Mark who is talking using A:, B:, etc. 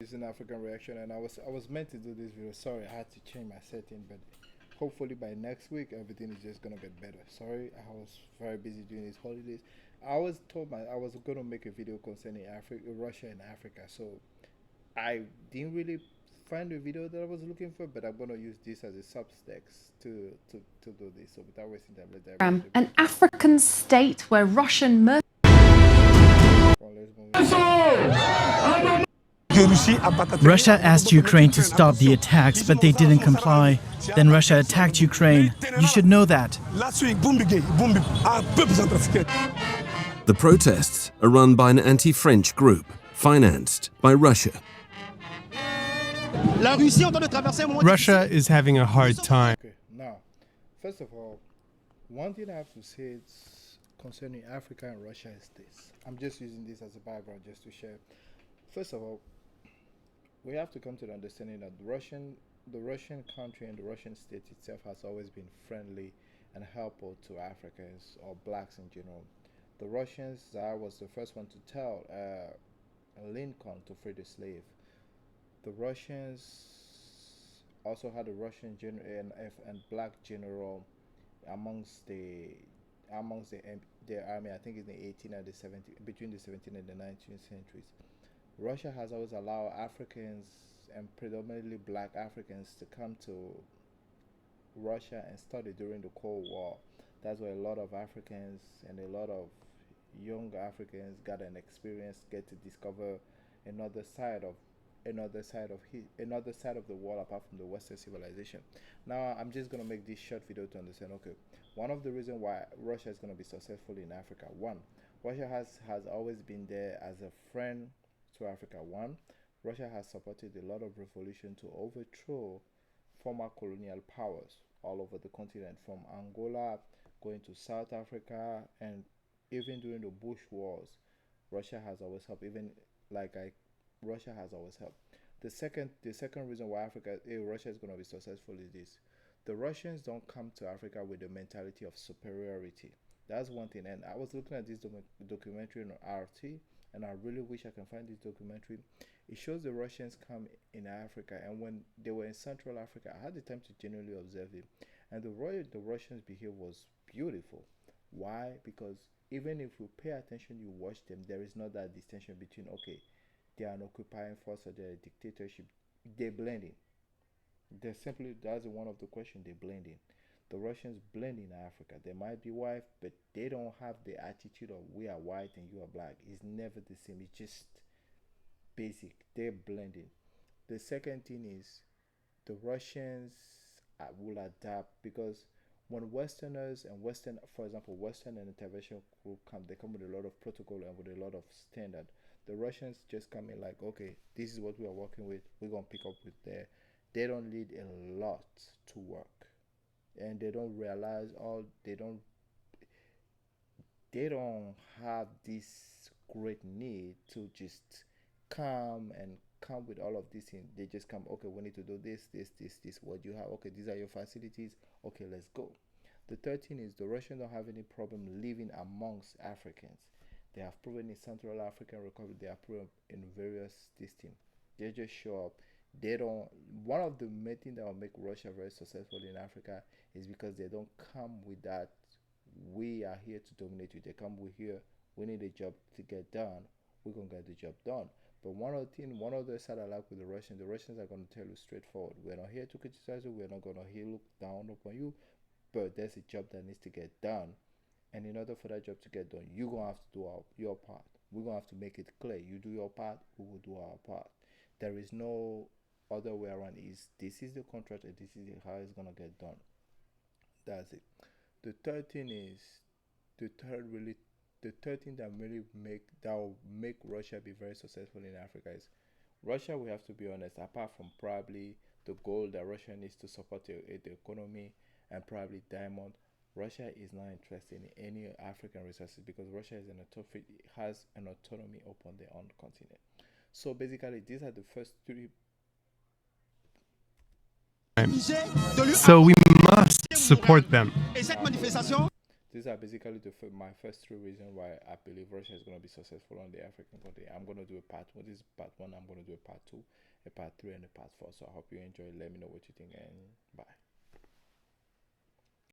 A: Using African reaction, and I was meant to do this video. Sorry, I had to change my setting, but hopefully by next week everything is just gonna get better. Sorry, I was very busy during these holidays. I was gonna make a video concerning Africa, Russia, and Africa. So I didn't really find the video that I was looking for, but I'm gonna use this as a subtext to do this. So without wasting time, let's dive into the
B: An
A: video.
B: African state where Russian
A: Well, let's move on.
C: Russia asked Ukraine to stop the attacks, but they didn't comply. Then Russia attacked Ukraine. You should know that.
D: The protests are run by an anti-French group, financed by Russia.
E: Russia is having a hard time.
A: Okay, now, first of all, one thing I have to say concerning Africa and Russia is this. I'm just using this as a background just to share. First of all, we have to come to the understanding that the Russian country and the Russian state itself has always been friendly and helpful to Africans or blacks in general. The Russians, Tsar was the first one to tell Lincoln to free the slave. The Russians also had a Russian general and black general amongst their army. I think in the 18 and the 17, between the 17th and the 19th centuries. Russia has always allowed Africans and predominantly black Africans to come to Russia and study during the Cold War. That's where a lot of Africans and a lot of young Africans got an experience, get to discover another side of another side of the world apart from the Western civilization. Now, I'm just gonna make this short video to understand. Okay, one of the reasons why Russia is gonna be successful in Africa. One, Russia has always been there as a friend to Africa. One, Russia has supported a lot of revolution to overthrow former colonial powers all over the continent, from Angola going to South Africa, and even during the Bush Wars, Russia has always helped. Even like I, Russia has always helped. The second reason why Russia is going to be successful is this: the Russians don't come to Africa with the mentality of superiority. That's one thing. And I was looking at this documentary on RT, and I really wish I can find this documentary. It shows the Russians come in Africa, and when they were in Central Africa, I had the time to genuinely observe it, and the Russians' behavior was beautiful. Why? Because even if you pay attention, you watch them, there is not that distinction between, okay, they are an occupying force or they're a dictatorship. They blend in. They simply, that's one of the questions, they blend in. The Russians blend in Africa. They might be white, but they don't have the attitude of we are white and you are black. It's never the same. It's just basic. They're blending. The second thing is the Russians will adapt, because when Westerners and for example, Western and intervention group come, they come with a lot of protocol and with a lot of standard. The Russians just come in like, okay, this is what we are working with. We're gonna pick up with there. They don't need a lot to work, and they don't realize all. They don't have this great need to just come with all of this thing. They just come, okay, we need to do this. What you have, okay, these are your facilities. Okay, let's go. The third thing is the Russians don't have any problem living amongst Africans. They have proven in Central African Republic. They have proven in various systems. They just show up. They don't. One of the main things that will make Russia very successful in Africa is because they don't come with that. We are here to dominate you. They come with here. We need a job to get done. We're gonna get the job done. But one of the side I like with the Russians are gonna tell you straightforward. We're not here to criticize you. We're not gonna here look down upon you. But there's a job that needs to get done, and in order for that job to get done, you're gonna have to do your part. We're gonna have to make it clear. You do your part, we will do our part. There is no other way around. This is the contract, and this is how it's gonna get done. That's it. The third thing is the third thing that will make Russia be very successful in Africa is Russia. We have to be honest. Apart from probably the goal that Russia needs to support the economy and probably diamond, Russia is not interested in any African resources because Russia has an autonomy upon their own continent. So basically, these are the first three.
E: So we must support them.
A: these are basically my first three reasons why I believe Russia is going to be successful on the African continent. I'm going to do a part one. This is part one. I'm going to do a part two, a part three, and a part four. So I hope you enjoy. Let me know what you think, and bye.